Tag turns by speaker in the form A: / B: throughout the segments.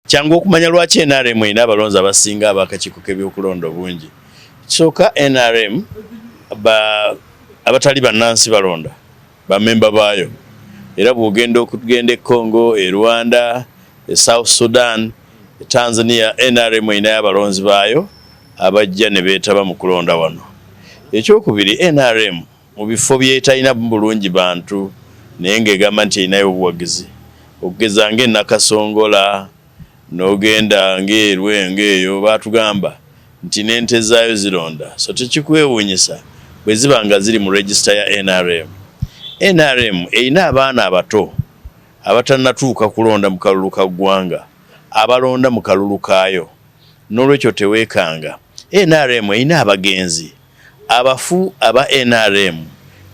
A: Kyangu okumanya lwaki NRM ina abalonzi abasinga abakakiiko k'ebyokulonda obungi. Kisooka NRM abatali bannansi balonda bamemba baayo. Era bw'ogenda okugenda e Congo, e Rwanda, e South Sudan, e Tanzania, NRM ina abalonzi baayo abajja ne beetaba mu kulonda wano. Ekyokubiri, NRM mu bifo byetalina bulungi bantu naye ng'egamba nti erinayo obuwagizi. Okugeza ng'e Nakasongola, n'ogenda ng'e Lwengo eyo baatugamba nti n'ente zaayo zilonda. So tekikwewuunyisa bwe ziba nga ziri mu register ya NRM. NRM erina abaana abato abatannatuuka kulonda mu kalulu ka ggwanga, abalonda mu kalulu kaayo. N'olwekyo teweekanga. NRM erina abagenzi abafu aba NRM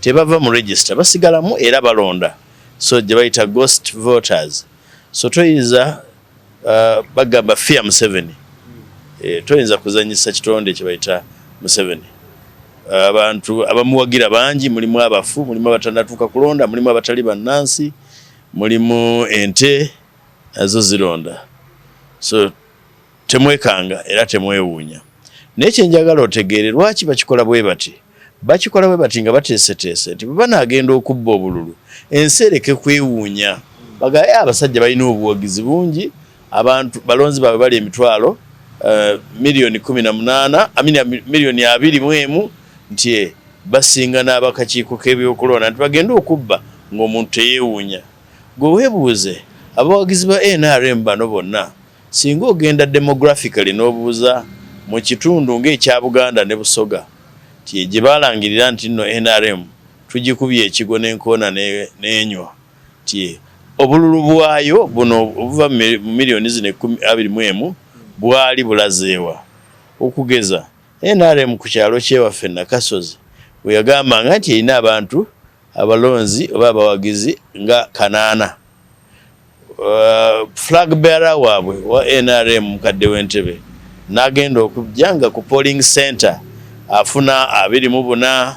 A: tebava mu register basigalamu era balonda. So gye bayita ghost voters. So toyinza bagamba fear Museveni. Toyinza kuzanyisa kitonde kye bayita Museveni. Abantu abamuwagira bangi, mulimu abafu, mulimu abatannatuuka kulonda, mulimu abatali bannansi, mulimu ente nazo zilonda. So temwekanga era temwewuunya. Naye kyenjagala otegeere lwaki bakikola bwe bati. Bakikola bwe bati nga bateeseteese nti bwe banaagenda okubba obululu ensi ereke kwewuunya. Bagaye abasajja balina obuwagizi bungi, abantu balonzi baabwe bali emitwalo milioni 18 milioni 21 nti basinga n'abakakiiko k'ebyokulonda nti bagenda okubba ng'omuntu teyeewuunya. Gwe weebuuze abawagizi ba NRM bano bonna singa ogenda demographically n'obuuza mu kitundu ng'ekya Buganda ne Busoga ti gye baalangirira nti nno NRM tugikubye ekigo n'enkoona n'enywa ti obululu bwayo buno obuva mu milioni 21 bwali bulazeewa. Okugeza NRM ku kyalo kyewaffe Nakasozi we yagambanga nti erina abantu abalonzi oba abawagizi nga 8. Flag bearer waabwe wa NRM mukadde w'entebe n'agenda okujjanga ku polling center afuna 24,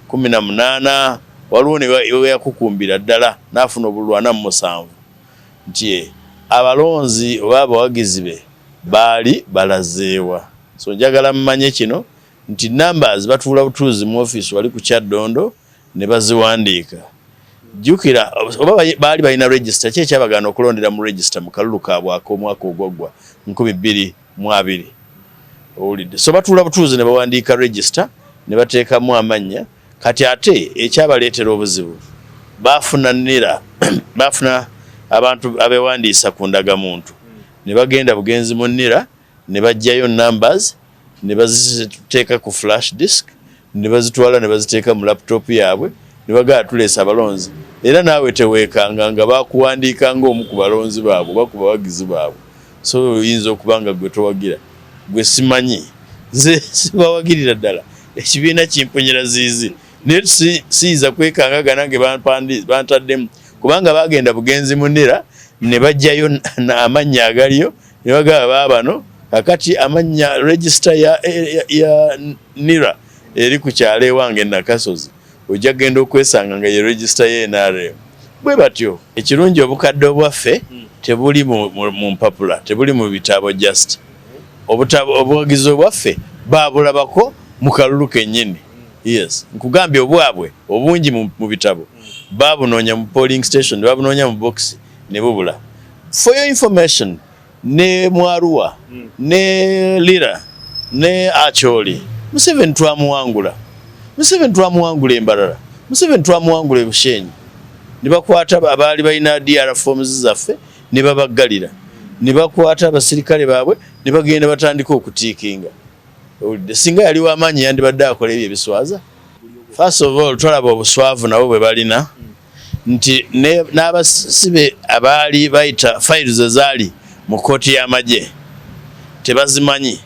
A: 18, waliwo ne yakukumbira ddala n'afuna obululu 47 nti abalonzi oba abawagizi be baali balazeewa. So njagala mmanye kino nti numbers batuula butuuzi mu office wali ku Kyaddondo ne baziwandiika. Jjukira oba baali balina register kye kyabagana okulondera mu register mu kalulu kaabwe ak'omwaka ogwaggwa 2020. Owulidde. So batuula butuuzi ne bawandiika register ne bateekamu amannya. Kati ate ekyabaleetera obuzibu baafuna NIRA baafuna abantu abewandiisa ku ndagamuntu ne bagenda bugenzi mu NIRA ne bajjayo numbers ne baziteeka ku flash disk ne bazitwala ne baziteeka mu laptop yaabwe ne bagala tuleesa abalonzi. Era naawe teweekanga nga bakuwandiika ng'omu ku balonzi baabwe oba ku bawagizi baabwe. So oyinza okubanga gwe towagira. Gwe simanyi nze sibawagirira ddala ekibiina kimpunyira ziizi naye siyinza kwekanga ganange bantaddemu kubanga bagenda bugenzi mu NIRA ne bajjayo amannya agaliyo ne bagaba baabano kakati amanya register ya NIRA eri ku kyalo ewange Nakasozi ojja genda okwesanga nga ye register ye NRM. Bwe batyo ekirungi obukadde obwaffe tebuli mu mpapula, tebuli mu bitabo just. Obuwagizi obwaffe baabulabako mu kalulu kennyini. Yes, nkugambye obwabwe obungi mu bitabo baabunoonya mu polling station, baabunoonya mu box ne bubula. For your information, ne Mwarua, ne Lira, ne Acholi, Museveni twamuwangula. Museveni twamuwangula Embarara. Museveni twamuwangula Bushenyi. Ne bakwata abaali balina DR forms zaffe ne babaggalira. Ne bakwata abasirikale baabwe ne bagenda batandika okutiikinga. Singa yali w'amaanyi yandibadde akola ebyo ebiswaza. First of all, twalaba obuswavu nabo bwe balina nti n'abasibe abaali bayita files ezaali mu kkooti y'amagye tebazimanyi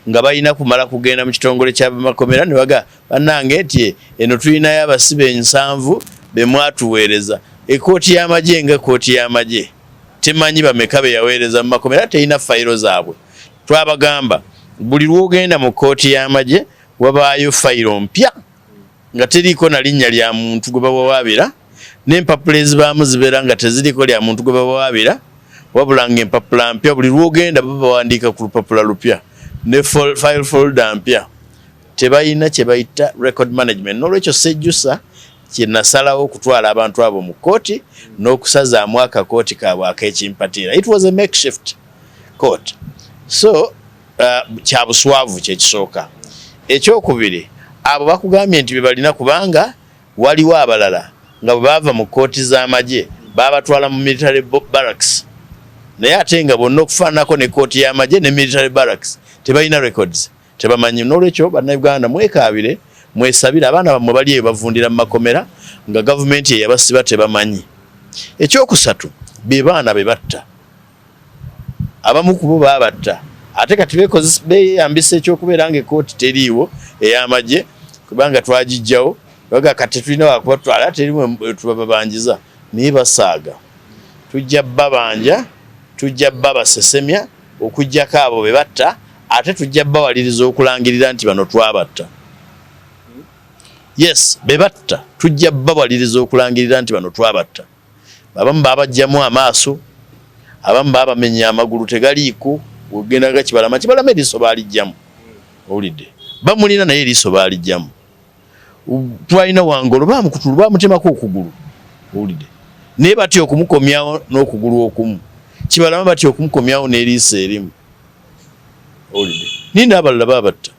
A: nga balina kumala kugenda mu kitongole ky'abamakomera ne baga bannange nti eno tulinayo abasibe 7 be mwatuweereza. Ekkooti y'amagye nga kkooti y'amagye temanyi bameka be yaweereza mu makomera terina fayiro zaabwe. Twabagamba buli lwogenda mu kkooti y'amagye wabaayo fayiro mpya nga teriiko na linnya lya muntu gwe bawawaabira n'empapula ezibaamu zibeera nga teziriko lya muntu gwe bawawaabira wabula ng'empapula mpya buli lwogenda babawandiika ku lupapula lupya ne file folder mpya. Tebalina kye bayita record management. N'olwekyo Sejjusa kye nasalawo okutwala abantu abo mu kkooti n'okusazaamu akakooti kaabwe ak'ekimpatiira. It was a makeshift court. So kya buswavu kye kisooka. Ekyokubiri, abo bakugambye nti bebalina kubanga waliwo abalala nga bwe baava mu kkooti z'amagye babatwala mu military barracks. Naye ate nga bonna okufaanako ne kkooti y'amagye ne military barracks tebalina records, tebamanyi. N'olwekyo bannayuganda mwekaabire, mwesabire abaana bammwe bali eyo bavundira mu makomera nga gavumenti ye yabasiba tebamanyi. Ekyokusatu, be baana be batta. Abamu ku bo babatta. Ate kati beeyambisa ekyokubeera ng'ekkooti teriiwo ey'amagye kubanga twagijjawo baga kati tulina wakubatwala terimu tubabanjiza naye basaaga. Tujja babanja, tujja babasesemya okujjako abo be batta, ate tujja bawaliriza okulangirira nti bano twabatta. Yes, be batta tujja bawaliriza okulangirira nti bano twabatta. Abamu babajjamu amaaso, abamu babamenya amagulu tegaliiko, ogendaga kibalama eriiso baalijjamu. Owulidde? Bamulina naye eriiso baalijjamu. Twalina Wangolo bamukutulu bamutemako okugulu. Owulidde? Naye batya okumukomyawo n'okugulu okumu. Kibalama batya okumukomyawo n'eriiso erimu. Owulidde? Ninda abalala babatta.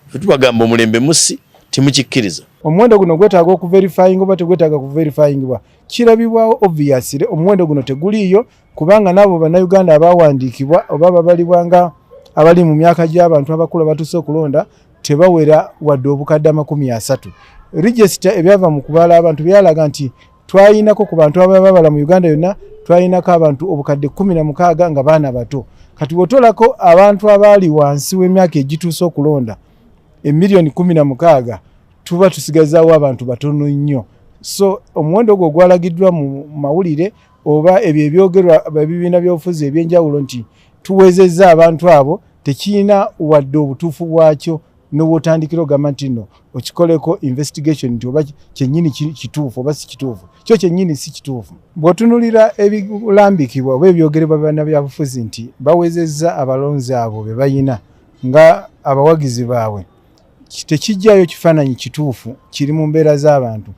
A: Ffe tubagamba omulembe musi timukikkiriza.
B: Omuwendo guno gwetaaga okuverifying oba tegwetaaga kuverifyingibwa. Kirabibwawo obviously omuwendo guno teguliiyo kubanga nabo bannayuganda abawandiikibwa oba babalibwanga abali mu myaka gy'abantu abakulu abatuuse okulonda tebawera wadde obukadde 30. Register ebyava mu kubaala abantu byalaga nti twayinako ku bantu ababala mu Uganda yonna twayinako abantu obukadde 16 nga baana bato. Kati bw'otolako abantu abali wansi w'emyaka egituuse okulonda emiliyoni 16 tuba tusigazaawo abantu batono nnyo. So omuwendo ogwo gwalagiddwa mu mawulire oba ebyo ebyogerwa ebibiina by'obufuzi ebyenjawulo nti tuwezezza abantu abo tekirina wadde obutuufu bwakyo n'obwotandikira ogamba nti nno okikoleko investigation nti oba kyennyini kituufu oba si kituufu. Kyo kyennyini si kituufu. Bw'otunulira ebirambikibwa oba ebyogerebwa bannabyabufuzi nti bawezezza abalonzi abo be bayina nga abawagizi baabwe, tekijjayo kifaananyi kituufu kiri mu mbeera z'abantu.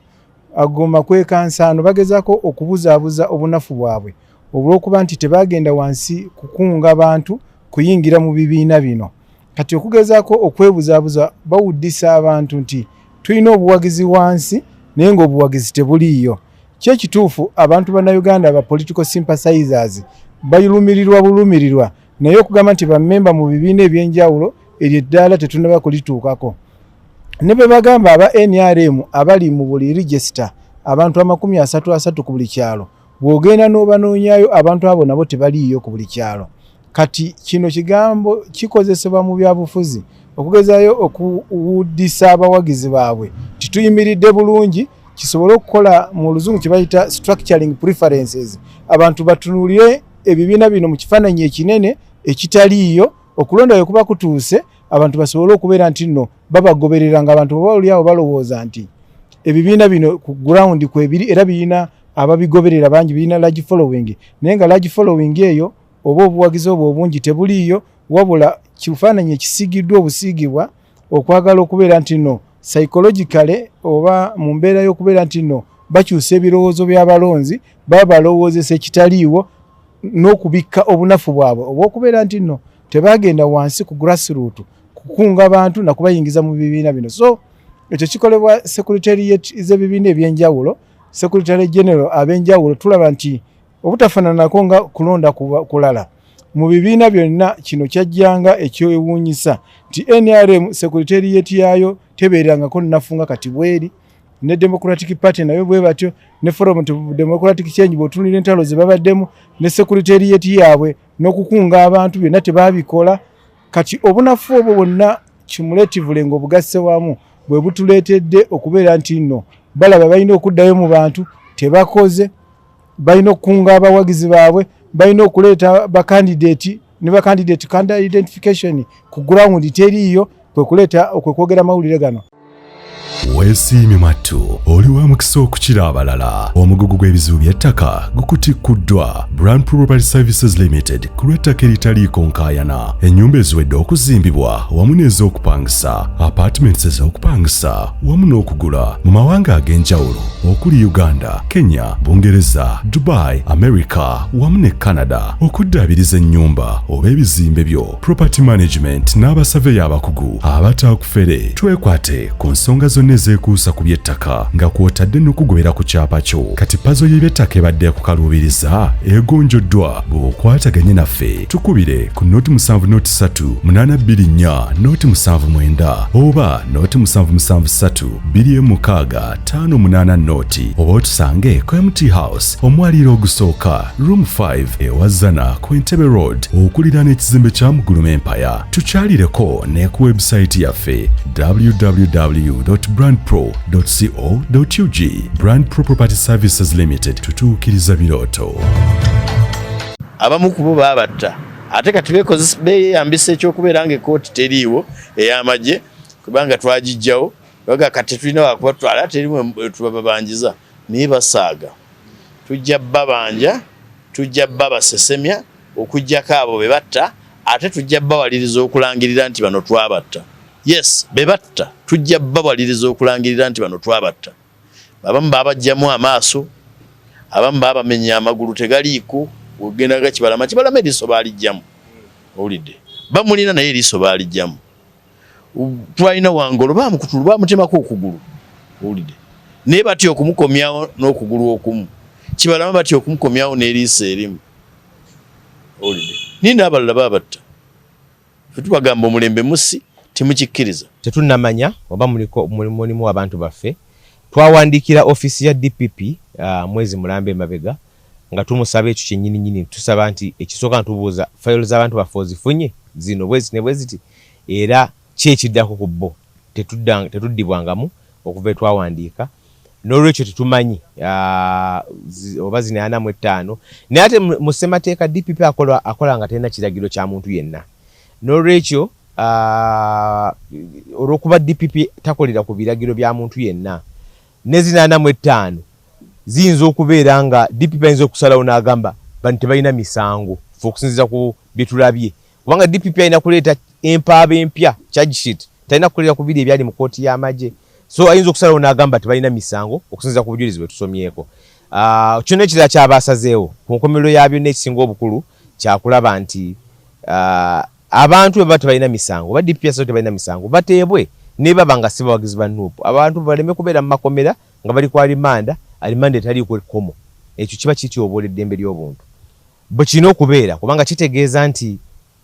B: Agomba kwekansaano bagezaako okubuzaabuza obunafu bwabwe olw'okuba nti tebagenda wansi kukunga abantu kuyingira mu bibiina bino. Kati okugezaako okwebuzaabuza bawuddisa abantu nti tulina obuwagizi wansi naye ng'obuwagizi tebuliiyo. Kyekituufu abantu bannayuganda aba political sympathizers bayulumirirwa bulumirirwa naye okugamba nti bammemba mu bibiina ebyenjawulo eryo eddala tetunnaba kulituukako. Ne bwe bagamba aba NRM abali mu buli register abantu 33 ku buli kyalo, bw'ogenda n'obanoonyaayo abantu abo nabo tebaliiyo ku buli kyalo. Kati kino kigambo kikozesebwa mu byabufuzi okugezaayo okuwuddisa abawagizi baabwe tituyimiridde bulungi kisobole okukola mu luzungu kye bayita structuring preferences. Abantu batunuulire ebibiina bino mu kifaananyi ekinene ekitaliiyo okulonda bwe kuba kutuuse abantu basobole okubeera nti nno babagoberera nga abantu bawuli awo balowooza nti ebibiina bino ku ground kwebiri era birina ababigoberera bangi, birina large following. Naye nga large following eyo oba obuwagizi obwo obungi tebuliiyo wabula kifaananyi ekisiigiddwa obusiigibwa okwagala okubeera nti nno psychologically oba mu mbeera y'okubeera nti nno bakyusa ebirowoozo by'abalonzi babalowoozesa ekitaliiwo n'okubikka obunafu bwabwe oba okubeera nti nno tebagenda wansi ku grassroot kukunga abantu na kubayingiza mu bibiina bino. So ekyo kikolebwa secretariat z'ebibiina ebyenjawulo, secretary general ab'enjawulo. Tulaba nti obutafaananako nga kulonda kulala mu bibiina byonna kino kyajjanga ekyewuunyisa nti NRM secretariat yaayo tebeerangako nafunga kati bweri, ne Democratic Party nayo bwe batyo, ne Forum Democratic Change bw'otunulira entalo ze babaddemu, ne secretariat yaabwe n'okukunga abantu byonna tebabikola. Kati obunafu obwo bwonna cumulatively ng'obugasse wamu bwe butuleetedde okubeera nti nno balaba balina okuddayo mu bantu tebakoze, balina okukunga abawagizi baabwe, balina okuleeta bakandidate ne bakandidate candidate identification ku ground teriiyo, kwe kuleeta okwekwogera amawulire gano.
C: Weesiimye mattu oli wa mukisa okukira abalala. Omugugu gw'ebizibu by'ettaka gukutikuddwa. Brand Property Services Limited ku lw'ettaka eritaliiko nkaayana. Ennyumba eziwedde okuzimbibwa wamu n'ez'okupangisa, apartments ez'okupangisa wamu n'okugula mu mawanga ag'enjawulo okuli Uganda, Kenya, Bungereza, Dubai, America wamu ne Canada. Okuddaabiriza ennyumba oba ebizimbe byo, property management n'abasaveya abakugu abatakufere. Twekwate ku nsonga zonna ezekuusa ku by'ettaka nga kw'otadde n'okugobera ku kyapa kyo. Kati pazo y'eby'ettaka ebadde kukaluubiriza egonjoddwa. Bw'okwataganye naffe tukubire ku noti 703 824 noti 79 oba noti 773 26 58 noti oba otusange ku MT House omwaliiro ogusooka room 5 ewazana ku Entebbe Road okuliraana ekizimbe kya Muguluma Empire. Tukyalireko ne ku website yaffe www.brandpro.co.ug. Brand Pro Property Services Limited, tutuukiriza birooto.
A: Abamu ku bo baabatta ate kati beeyambisa ekyokubeera ng'ekkooti teriiwo ey'amagye kubanga twagijjawo baga kati tulina wakubatwala terimu tubabanjiza naye basaaga. Tujja babanja, tujja babasesemya okuggyako abo be batta ate tujja bawaliriza okulangirira nti bano twabatta. Yes, bebatta tujja babawaliriza okulangirira nti bano twabatta. Abamu babajjamu amaaso, abamu babamenya amagulu tegaliiko, ogendaga kibalama eriiso baalijjamu. Owulidde bamulina naye eriiso baalijjamu. Twalina Wangolo bamukutulu bamutemako okugulu. Owulidde naye batya okumukomyawo n'okugulu okumu. Kibalama batya okumukomyawo n'eriiso erimu. Owulidde ninda abalala babatta. Ffe tubagamba omulembe musi temukikkiriza.
D: Tetunnamanya oba mulimu abantu baffe. Twawandiikira ofisi ya DPP mwezi Mulambe emabega nga tumusaba ekyo kyennyini tusaba nti ekisooka ntubuuza fayiro z'abantu baffe ozifunye zino bwezi ne bweziti era ki ekiddako ku bo tetuddibwangamu okuva twawandiika n'olwekyo tetumanyi oba zino 45 naye ate mu ssemateeka DPP akola nga talina kiragiro kya muntu yenna n'olwekyo olw'okuba DPP takolera ku biragiro bya muntu yenna ne zino 45 ziyinza okubeera nga DPP ayinza okusalawo n'agamba bano tebalina misango fe okusinziza ku bitulabye kubanga DPP alina kuleeta empaaba empya charge sheet talina kukolera ku biri ebyali mu kkooti y'amagye so ayinza okusalawo n'agamba tebalina misango okusinziza ku bujulizi bwe tusomyeko. Kyonna ekirala ky'abasazeewo ku nkomerero yabyo n'ekisinga obukulu kyakulaba nti abantu bwe baba tebalina misango oba DPP asawo tebalina misango bateebwe ne baba nga si bawagizi ba NUP abantu baleme kubeera mu makomera nga bali ku alimanda etaliiko ekkomo. Ekyo kiba kityobola eddembe ly'obuntu bwe kirina okubeera kubanga kitegeeza nti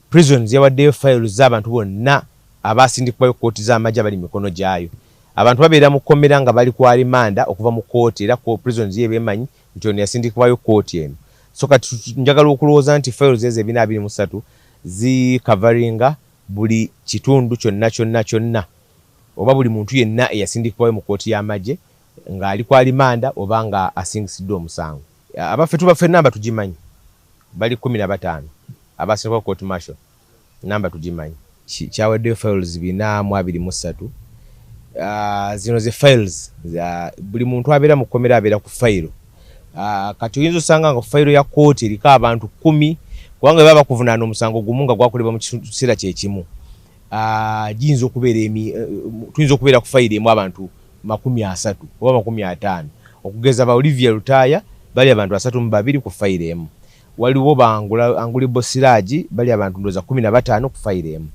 D: prisons yawaddeyo files z'abantu bonna abaasindikibwayo kkooti z'amagye abali mikono gyayo. Abantu babeera mu kkomera nga bali ku alimanda okuva mu kkooti era ku prisons ye beemanyi nti ono yasindikibwayo kkooti eno. So kati njagala okulowooza nti files ezo 423 zikavaringa buli kitundu kyonna oba buli muntu yenna eyasindikibwayo mu kkooti y'amagye ng'ali ku alimanda oba nga asingisiddwa omusango. Abaffe tubaffe namba tugimanyi bali 15 abasindikibwa court martial namba tugimanyi kyawaddeyo files 423 zino ze files buli muntu abeera mu kkomera abeera ku fayiro. Kati oyinza osanga nga ku fayiro ya kkooti eriko abantu 10 kubanga baba bakuvunaana omusango gumu nga gwakolebwa mu kiseera kyekimu. Tuyinza okubeera ku fayiro emu abantu 30 oba 50 okugeza ba Olivia Lutaya bali abantu 32 ku fayiro emu. Waliwo Anguli Bosiraji bali abantu ndoza 15 ku fayiro emu.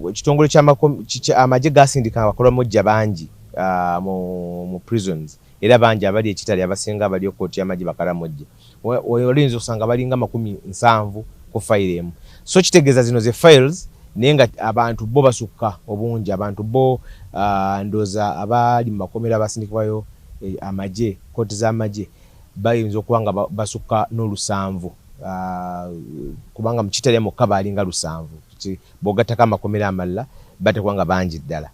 D: Ekitongole ky'amagye gasindika abakola mojja bangi mu prisons era bangi abali ekitali abasinga abali okkooti y'amagye bakala mojja. Oyinza osanga balinga 70 ku fayiro emu. So kitegeeza zino ze files naye nga abantu bo basukka obungi abantu bo ndoza abali mu makomera abasindikibwayo amagye kkooti z'amagye bayinza okuba nga basukka n'olusanvu kubanga mu kitali mukka balinga lusanvu bw'ogattako amakomera amalala bateekuba nga bangi ddala.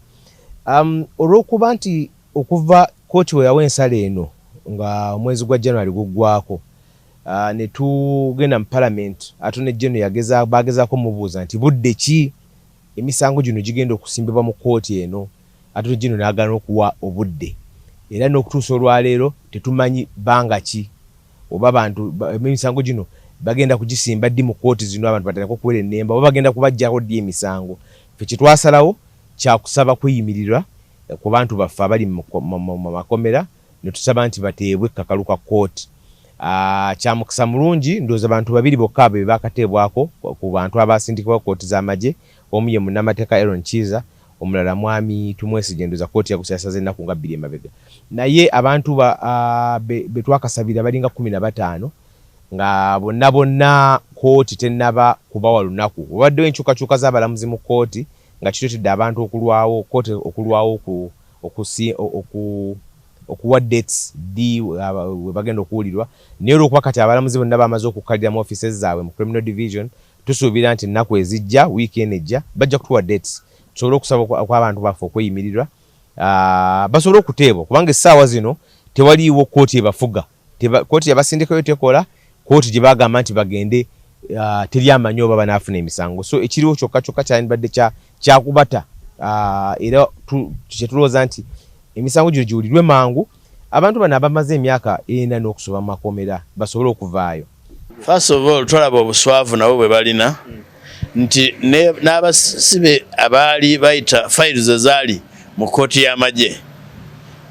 D: Olw'okuba nti okuva kkooti we yawa ensala eno nga omwezi gwa January guggwako ne tugenda mu Parliament Attorney General bagezaako mubuuza nti budde ki emisango gino gigenda okusimbibwa mu kkooti eno ate gino n'agaana okuwa obudde era n'okutuusa olwaleero tetumanyi bbanga ki oba abantu emisango gino bagenda kugisimba ddi mu kooti zino abantu batalako kuwera ennemba oba bagenda kubaggyako ddi emisango ffe kye twasalawo kyakusaba kweyimirirwa ku bantu baffe abali mu makomera ne tusaba nti bateebwe kakalu ka kooti. Kyamukisa mulungi ndowooza abantu babiri bokka abo be bakateebwako ku bantu abasindikibwa kooti z'amagye, omu ye munnamateeka Aaron Kiiza, omulala mwami Tumwesigye ndowooza kooti yakusasaza ennaku nga 2 emabega. Naye abantu be twakasabira balinga 15 nga bonna kooti tennaba kubawa lunaku. Obaddewo enkyukakyuka z'abalamuzi mu kooti nga kituutidde abantu okulwawo kooti okulwawo okuwa dates ddi we bagenda okuwulirwa. Naye olw'okuba kati abalamuzi bonna bamaze okukkalira mu offices zaabwe mu criminal division, tusuubira nti ennaku ezijja wiiki eno ejja bajja kutuwa dates tusobole okusaba okw'abantu baffe okweyimirirwa basobole okuteebwa, kubanga essaawa zino tewaliiwo kooti ebafuga. Kooti yabasindikayo tekola, kooti gye bagamba nti bagende teri amanyi oba banaafuna emisango. So ekiriwo kyokka kyokka kyandibadde kyakubata era kyetulowooza nti emisango gino giwulirwe mangu, abantu bano abamaze emyaka 4 n'okusoba mu makomera basobole okuvaayo.
A: First of all, twalaba obuswavu nabo bwe balina nti n'abasibe abaali bayita files ezaali mu kooti y'amagye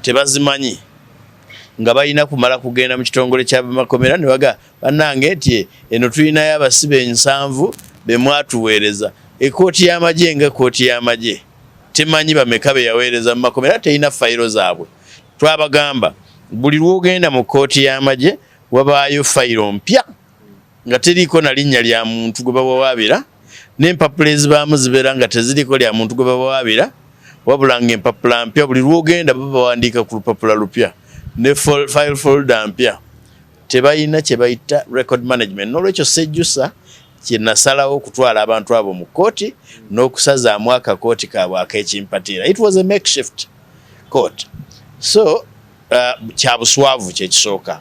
A: tebazimanyi nga balina kumala kugenda mu kitongole ky'abamakomera ne baga bannange nti eno tulinayo abasibe 7 be mwatuweereza. Ekooti y'amagye nga kooti y'amagye temanyi bameka be yaweereza mu makomera, terina fayiro zaabwe. Twabagamba buli lwogenda mu kooti y'amagye wabaayo fayiro mpya nga teriiko na linnya lya muntu gwe bawawaabira, n'empapula ezibaamu zibeera nga teziriko lya muntu gwe bawawaabira, wabula ng'empapula mpya buli lwogenda babawandiika ku lupapula lupya ne file folder mpya. Tebalina kye bayita record management. N'olwekyo sejjusa kye nasalawo okutwala abantu abo mu kooti n'okusazaamu akakooti kaabwe ak'ekimpatiira. It was a makeshift court. So kya buswavu kyekisooka.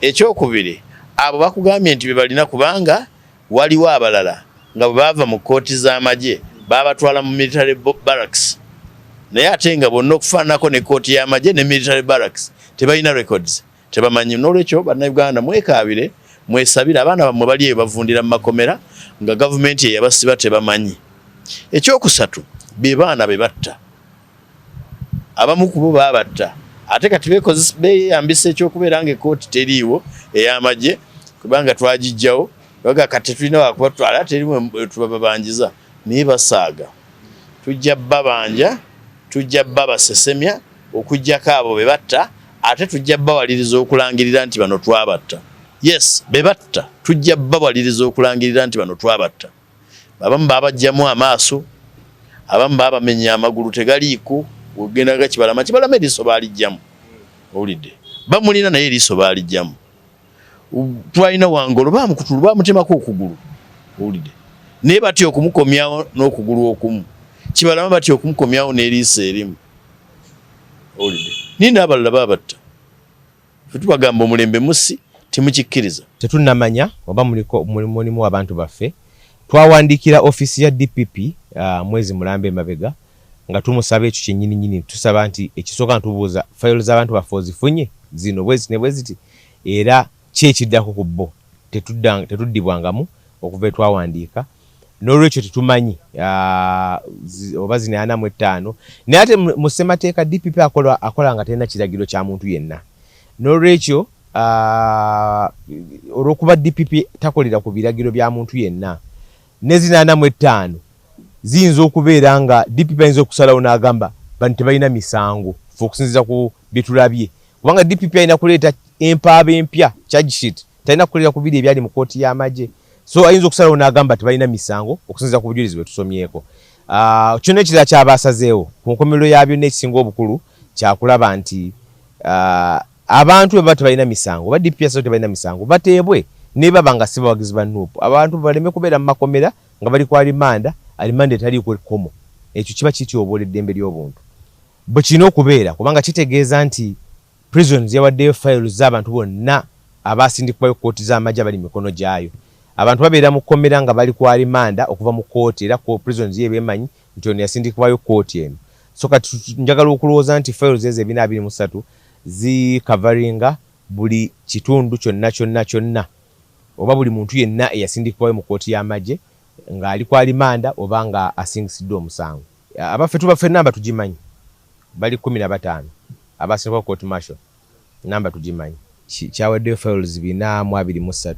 A: Ekyokubiri, abo bakugambye nti bebalina kubanga waliwo abalala nga bwe baava mu kooti z'amagye babatwala mu military barracks. Naye ate nga bonna okufaanako ne kooti y'amagye ne military barracks tebalina records, tebamanyi. N'olwekyo bannayuganda mwekaabire mwesabira abaana bammwe bali eyo bavundira mu makomera nga gavumenti eyabasiba tebamanyi. Ekyokusatu, be baana be batta, abamu ku bo babatta ate kati beeyambisa ekyokubeera nga ekooti teriiwo ey'amagye kubanga twagijjawo baga kati tulina wakubatwala terimu tubabanjiza naye basaaga. Tujja babanja, tujja babasesemya okujjako abo be batta, ate tujja bawaliriza okulangirira nti bano twabatta. Yes, be batta tujja bawaliriza okulangirira nti bano twabatta. Abamu babajjamu amaaso, abamu babamenya amagulu tegaliiko, ogendaga kibalama eriiso baalijjamu. Owulidde bamulina naye eriiso baalijjamu. Twalina Wangolo bamukutulu bamutemako okugulu. Owulidde naye batya okumukomyawo n'okugulu okumu, Kibalama batya okumukomyawo n'eriiso erimu. Owulidde nina abalala babatta. Ffe tubagamba omulembe musi temukikkiriza.
D: Tetunnamanya oba mulimu abantu baffe. Twawandiikira ofisi ya DPP mwezi mulambe emabega nga tumusaba ekyo kyennyini tusaba nti ekisooka ntubuuza fayiro z'abantu baffe ozifunye zino bwezi ne bweziti era kyekiddako ku bo tetuddibwangamu okuva twawandiika. N'olwekyo tetumanyi oba zino 45 naye ate mu ssemateeka DPP akola nga talina kiragiro kya muntu yenna. N'olwekyo olw'okuba DPP takolera ku biragiro bya muntu yenna, ne zino 45 ziyinza okubeera nga DPP ayinza okusalawo n'agamba bano tebalina misango fe okusinziza ku bye tulabye, kubanga DPP alina kuleeta empaaba empya charge sheet, talina kukolera ku biri ebyali mu kooti y'amagye. So ayinza okusalawo n'agamba tebalina misango okusinziza ku bujulizi bwe tusomyeko. Kyonna ekirala ky'abaasazeewo ku nkomerero yaabyo n'ekisinga obukulu kyakulaba nti abantu bwe tebalina misango oba DPP asawo tebalina misango bateebwe ne baba nga si bawagizi ba NUP. Abantu baleme kubeera mu makomera nga bali ku alimanda etaliiko ekkomo. Ekyo kiba kityoboola eddembe ly'obuntu. Bwe kirina okubeera kubanga kitegeeza nti prisons yawaddeyo files z'abantu bonna abaasindikibwayo kooti z'amagye abali mikono gyayo. Abantu babeera mu kkomera nga bali ku alimanda okuva mu kooti era ko prisons ye beemanyi nti ono yasindikibwayo kooti eno. so kati njagala okulowooza nti files ezo 423 zikavaringa buli kitundu kyonna oba buli muntu yenna eyasindikibwayo mu kooti y'amagye ng'ali kwa limanda oba nga asingisiddwa omusango. Abaffe tubaffe namba tugimanyi bali 15 abasindikibwa court martial namba tugimanyi kyawaddeyo files 423.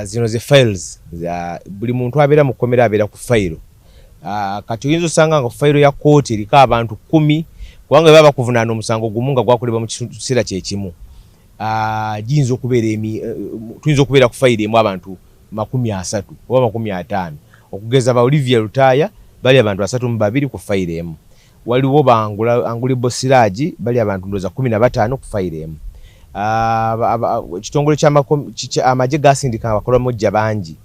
D: Zino ze files buli muntu abeera mu kkomera abeera ku fayiro. Kati oyinza osanga nga fayiro ya kooti eriko abantu 10 kubanga baba bakuvunaana omusango gumu nga gwakolebwa mu kiseera kyekimu. Tuyinza okubeera ku fayiro emu abantu 30 oba 50 okugeza ba Olivia Lutaya bali abantu 32 ku fayiro emu. Waliwo Anguli Bosiraji bali abantu ndoza 15 ku fayiro emu. Ekitongole ky'amagye gasindika abakola mujja bangi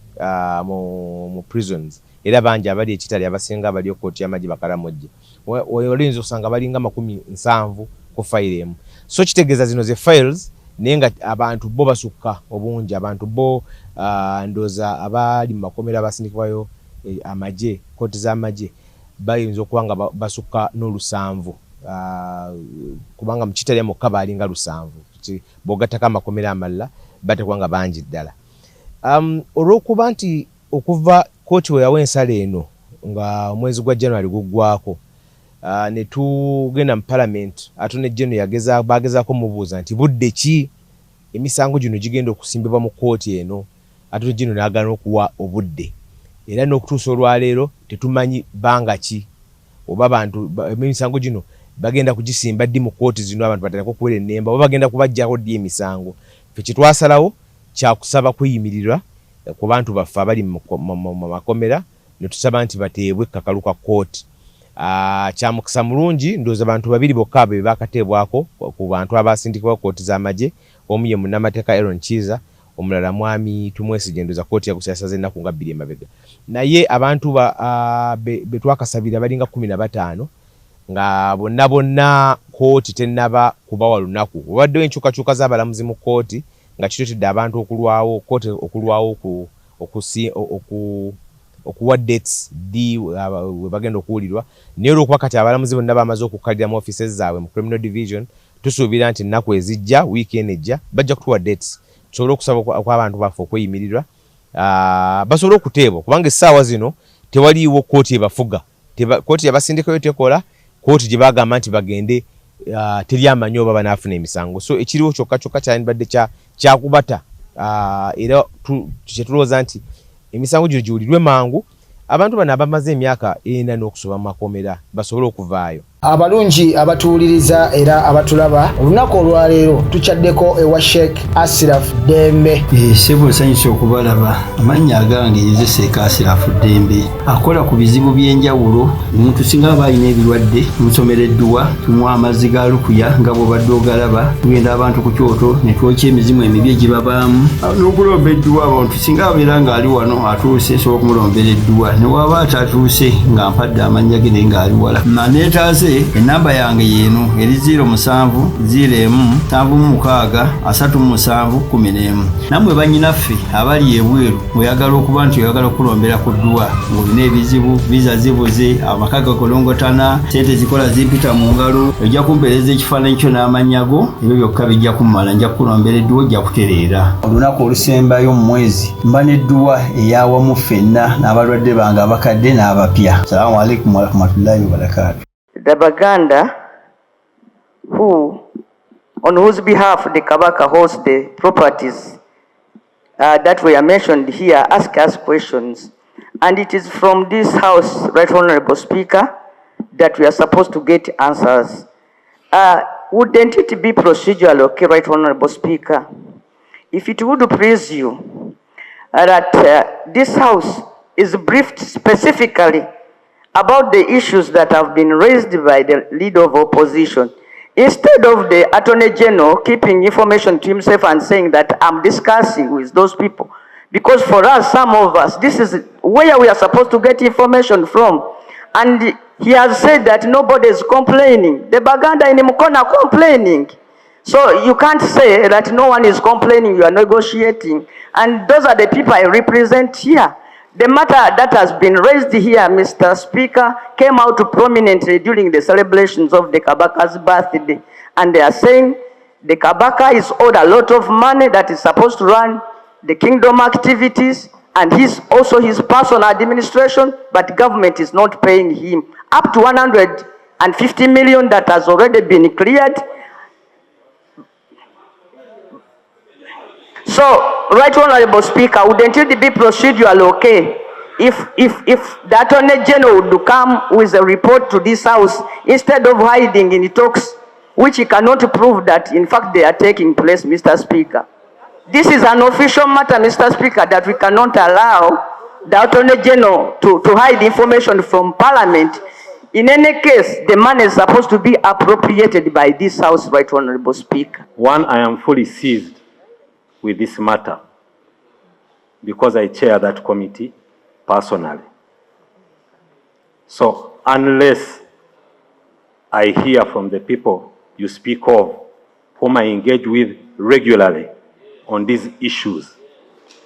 D: mu prisons era bangi abali ekitali abasinga bali kooti y'amagye bakala mujja oyinza osanga balinga 70 ku fayiro emu. So kitegeeza zino ze files nenga abantu bo basukka obungi abantu bo ndoza abali mu makomera abasindikibwayo amagye kooti z'amagye bayinza okuba nga basukka n'olusanvu kubanga mu kitali mukka balinga lusanvu bogatako amakomera amalala bateekwa nga bangi ddala. Olw'okuba nti okuva kooti we yawa ensala eno nga omwezi gwa January guggwako ne tugenda mu Parliament Attorney General bagezaako mubuuza nti budde ki emisango gino gigenda okusimbibwa mu kooti eno. Attorney General n'agaana okuwa obudde era n'okutuusa olwaleero tetumanyi banga ki oba abantu emisango gino bagenda kugisimba ddi mu kooti zino abantu batalako kuwera ennemba oba bagenda kubajjako ddi emisango. Ffe kyetwasalawo kyakusaba kweyimirirwa ku bantu baffe abali mu makomera ne tusaba nti bateebwe ekkakalu ka kooti. Kyamukisa mulungi ndowooza abantu babiri bokka be bakateebwako ku bantu abasindikibwa kooti z'amagye. Omu ye munnamateeka Aaron Kiza omulala mwami Tumwesigye ndowooza kooti yakusasaza ennaku nga 2 emabega. Naye abantu be twakasabira balinga 15 nga bonna kooti tennaba kubawa lunaku. Obaddewo enkyukakyuka z'abalamuzi mu kooti nga kituutidde abantu okulwawo kooti okulwawo okuwa dates ddi we bagenda okuwulirwa. Naye olw'okuba kati abalamuzi bonna bamaze okukkalira mu offices zaabwe mu criminal division tusuubira nti ennaku ezijja wiiki eno ejja bajja kutuwa dates tusobole okusaba kw'abantu baffe okweyimirirwa basobole okuteebwa kubanga essaawa zino tewaliiwo kooti ebafuga. Kooti yabasindikayo tekola kooti gye bagamba nti bagende teri amanyi oba banaafuna emisango. So ekiriwo kyokka kyandibadde kyakubata era kyetulowooza nti emisango gino giwulirwe mangu abantu bano abamaze emyaka 4 n'okusoba mu makomera basobole okuvaayo.
E: Abalungi abatuwuliriza era abatulaba olunaku olwaleero tukyaddeko ewa Sheikh Ashraf Dembe.
F: Sebo sanyusa okubalaba amannya agange Seeka Ashraf Dembe akola ku bizibu by'enjawulo. Omuntu singa aba alina ebirwadde musomereddwa tunywa amazzi ga lukuya nga bw'obadde ogalaba tugenda abantu ku kyoto ne twokya emizimu emibi egibabaamu n'okulomba edduwa. Abantu singa abeera ng'ali wano atuuse sobola okumulombera edduwa ne waba atatuuse nga mpadde amannya ge naye ng'ali wala neetaase enamba yange yeeno eri 0707363711. Nammwe bannyinaffe abali ebweru oyagala okuba nti oyagala okulombera ku dduwa ng'olina ebizibu viza zibuze amaka gakolongotana sente zikola zimpita mu ngalo ojja kumpeereza ekifaananyi kyo n'amannya go ebyo byokka bijja kummala nja kukulombera edduwa ojja kutereera. Olunaku olusembayo mu mwezi mba n'edduwa ey'awamu ffenna n'abalwadde bange abakadde n'abapya. Salaamu alaikum warahmatullahi wabarakatuh.
G: The Baganda, on whose behalf the Kabaka holds the properties that were mentioned here, ask us questions. And it is from this house, Right Honorable Speaker, that we are supposed to get answers. Wouldn't it be procedural, okay, Right Honorable Speaker, if it would please you that this house is briefed specifically about the issues that have been raised by the leader of opposition, instead of the Attorney General keeping information to himself and saying that I'm discussing with those people. Because for us, some of us, this is where we are supposed to get information from. And he has said that nobody is complaining. The Baganda in Mukona are complaining. So you can't say that no one is complaining, you are negotiating. And those are the people I represent here. The matter that has been raised here, Mr. Speaker, came out prominently during the celebrations of the Kabaka's birthday. And they are saying the Kabaka is owed a lot of money that is supposed to run the kingdom activities and also his personal administration, but government is not paying him. Up to 150 million that has already been cleared. So, Right Honorable Speaker, wouldn't it be procedural okay if the Attorney General would come with a report to this House instead of hiding in talks which he cannot prove that in fact they are taking place, Mr. Speaker? This is an official matter, Mr. Speaker, that we cannot allow the Attorney General to hide information from Parliament. In any case, the money is supposed to be appropriated by this House, Right Honorable Speaker.
H: One, I am fully seized with this matter because I chair that committee personally. So unless I hear from the people you speak of, whom I engage with regularly on these issues,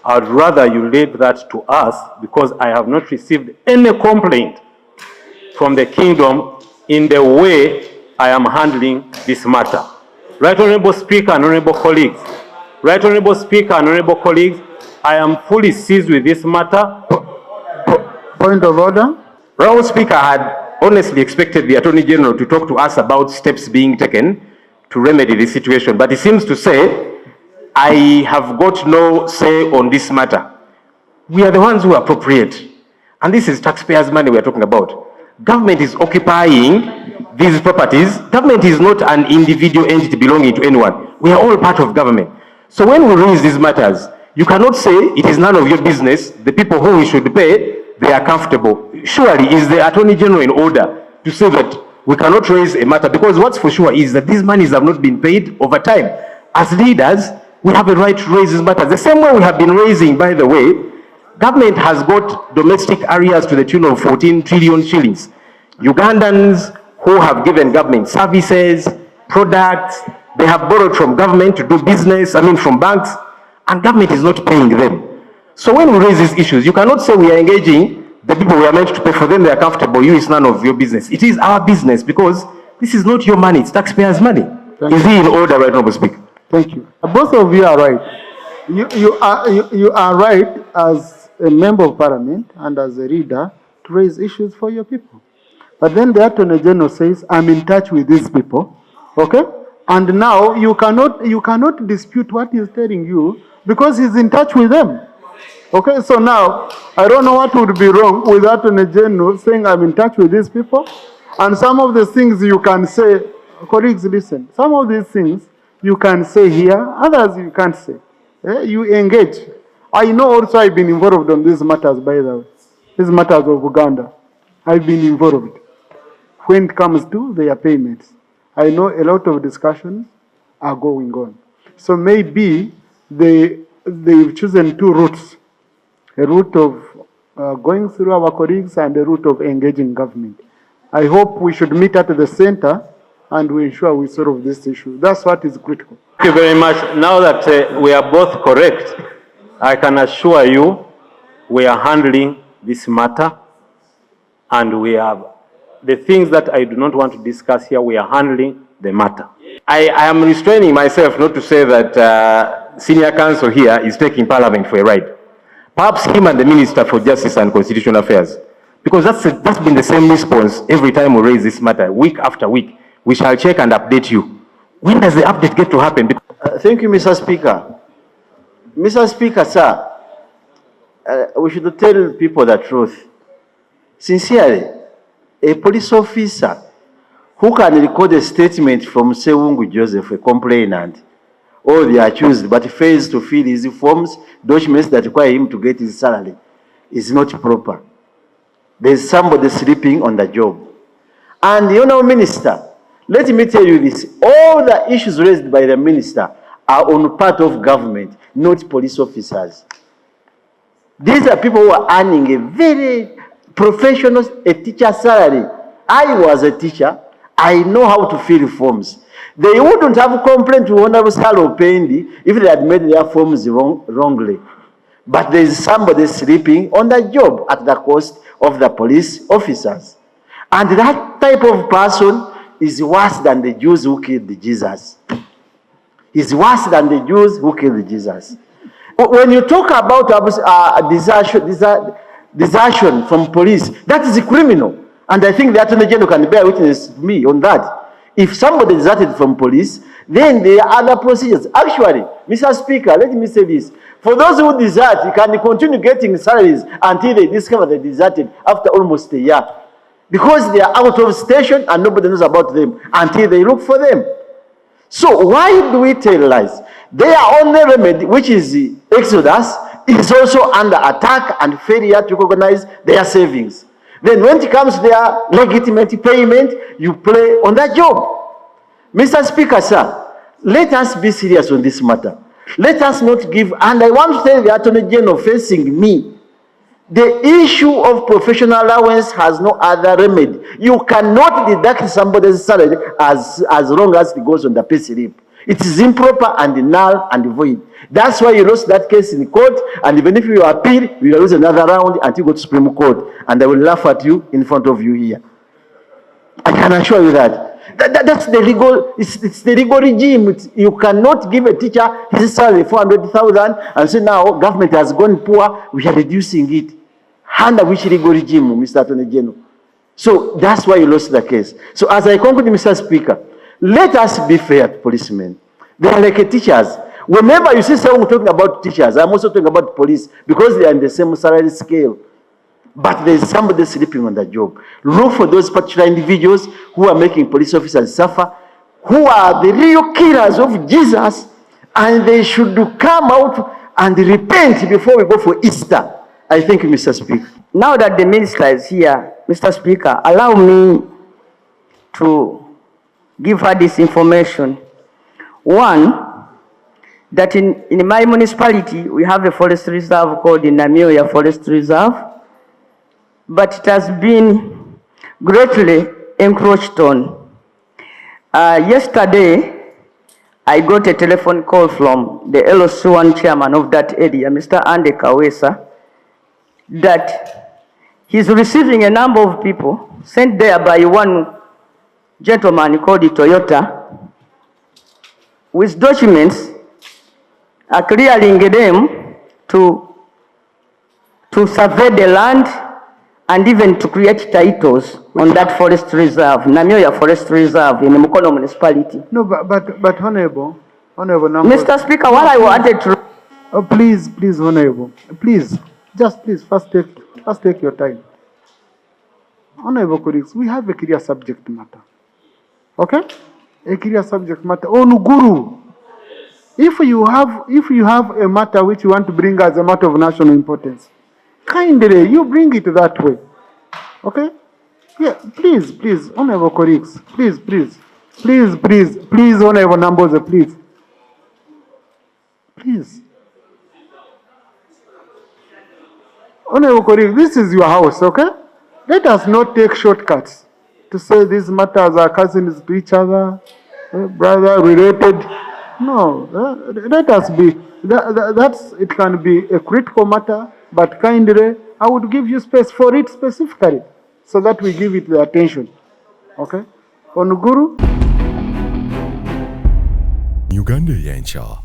H: I'd rather you leave that to us, because I have not received any complaint from the kingdom in the way I am handling this matter. Right Honorable Speaker and Honorable colleagues, Right Honorable Speaker and Honorable colleagues, I am fully seized with this matter.
B: Point of order.
H: Honorable Speaker, I had honestly expected the Attorney General to talk to us about steps being taken to remedy the situation, but he seems to say, I have got no say on this matter. We are the ones who appropriate, and this is taxpayers' money we are talking about. Government is occupying these properties. Government is not an individual entity belonging to anyone. We are all part of government. So when we raise these matters, you cannot say it is none of your business. The people who we should pay, they are comfortable. Surely is the Attorney General in order to say that we cannot raise a matter, because what's for sure is that these monies have not been paid over time. As leaders, we have a right to raise these matters. The same way we have been raising, by the way, government has got domestic areas to the tune of 14 trillion shillings. Ugandans who have given government services, products, they have borrowed from government to do business, from banks, and government is not paying them. So when we raise these issues, you cannot say we are engaging the people we are meant to pay for them, they are comfortable, you, it's none of your business. It is our business, because this is not your money, it's taxpayers' money. Is he in order, Right Honorable Speaker?
B: Thank you. Both of you are right. You are right as a member of Parliament and as a leader to raise issues for your people. But then the Attorney General says, I'm in touch with these people, okay? And now you cannot dispute what he's telling you because he's in touch with them. Okay, so now, I don't know what would be wrong with the Attorney General saying I'm in touch with these people. And some of the things you can say, colleagues, listen, some of these things you can say here, others you can't say. You engage. I know also I've been involved on these matters, by the way. These matters of Uganda. I've been involved. When it comes to their payments, I know a lot of discussions are going on. So maybe they've chosen two routes. A route of going through our colleagues and a route of engaging government. I hope we should meet at the center and we ensure we solve this issue. That's what is critical.
H: Thank you very much. Now that we are both correct, I can assure you we are handling this matter, and we have the things that I do not want to discuss here, we are handling the matter. I am restraining myself not to say that senior counsel here is taking Parliament for a ride. Perhaps him and the Minister for Justice and Constitutional Affairs, because that's been the same response every time we raise this matter, week after week. We shall check and update you. When does the update get to happen?
I: Thank you, Mr. Speaker. Mr. Speaker, sir, we should tell people the truth. Sincerely, a police officer who can record a statement from Sewungu Joseph, a complainant, or the accused, but fails to fill his forms, documents that require him to get his salary, is not proper. There's somebody sleeping on the job. And you know, Minister, let me tell you this, all the issues raised by the Minister are on part of government, not police officers. These are people who are earning a very professional, a teacher salary. I was a teacher, I know how to fill forms. They wouldn't have complained to Honorable Salo Pendi if they had made their forms wrongly. but there is somebody sleeping on the job at the cost of the police officers. And that type of person is worse than the Jews who killed Jesus. Is worse than the Jews who killed Jesus. When you talk about desertion from police, that is criminal. And I think the Attorney General can bear witness to me on that. If somebody deserted from police, then there are other procedures. Actually, Mr. Speaker, let me say this. For those who desert, you can continue getting salaries until they discover they deserted after almost a year. Because they are out of station and nobody knows about them until they look for them. So why do we tell lies? Their only remedy, which is the Exodus, is also under attack and failure to recognize their savings. Then when it comes to their legitimate payment, you play on that job. Mr. Speaker, sir, let us be serious on this matter. Let us not give, and I want to tell the Attorney General facing me, the issue of professional allowance has no other remedy. You cannot deduct somebody's salary as long as it goes on the pay slip. It is improper and null and void. That's why you lost that case in court, and even if you appeal, you will lose another round until you go to Supreme Court, and I will laugh at you in front of you here. I can assure you that. That's the legal, it's the legal regime. You cannot give a teacher his salary 400,000 and say now government has gone poor, we are reducing it. Under which legal regime, Mr. Attorney General? So that's why you lost the case. So as I conclude, Mr. Speaker, let us be fair to policemen. They are like teachers. Whenever you see someone talking about teachers, I'm also talking about police because they are in the same salary scale. But there is somebody sleeping on the job. Look for those particular individuals who are making police officers suffer, who are the real killers of Jesus, and they should come out and repent before we go for Easter. I thank you, Mr. Speaker.
G: Now that the minister is here, Mr. Speaker, allow me to give her this information. One, that in my municipality, we have a forest reserve called the Namioya Forest Reserve, but it has been greatly encroached on. Yesterday, I got a telephone call from the LOC1 chairman of that area, Mr. Ande Kawesa, that he's receiving a number of people sent there by one gentleman called the Toyota with documents clearing them to survey the land and even to create titles on that forest reserve, Namioya Forest Reserve in the Mukono municipality.
B: No, but Honorable
G: Mr. Speaker, what I wanted to...
B: Oh, please, Honorable, please, first take your time. Honorable colleagues, we have a clear subject matter. Okay? A clear subject matter. On Guru, if you have a matter which you want to bring as a matter of national importance, kindly, you bring it that way. Okay? Yeah, please, honorable colleagues, please, honorable numbers, please. Honorable colleagues, this is your house, okay? Let us not take shortcuts to say these matters are cousins to each other, brother, related. No, let us be, it can be a critical matter, but kindly, I would give you space for it specifically, so that we give it the attention. Okay? On Guru.
C: Uganda Yancha.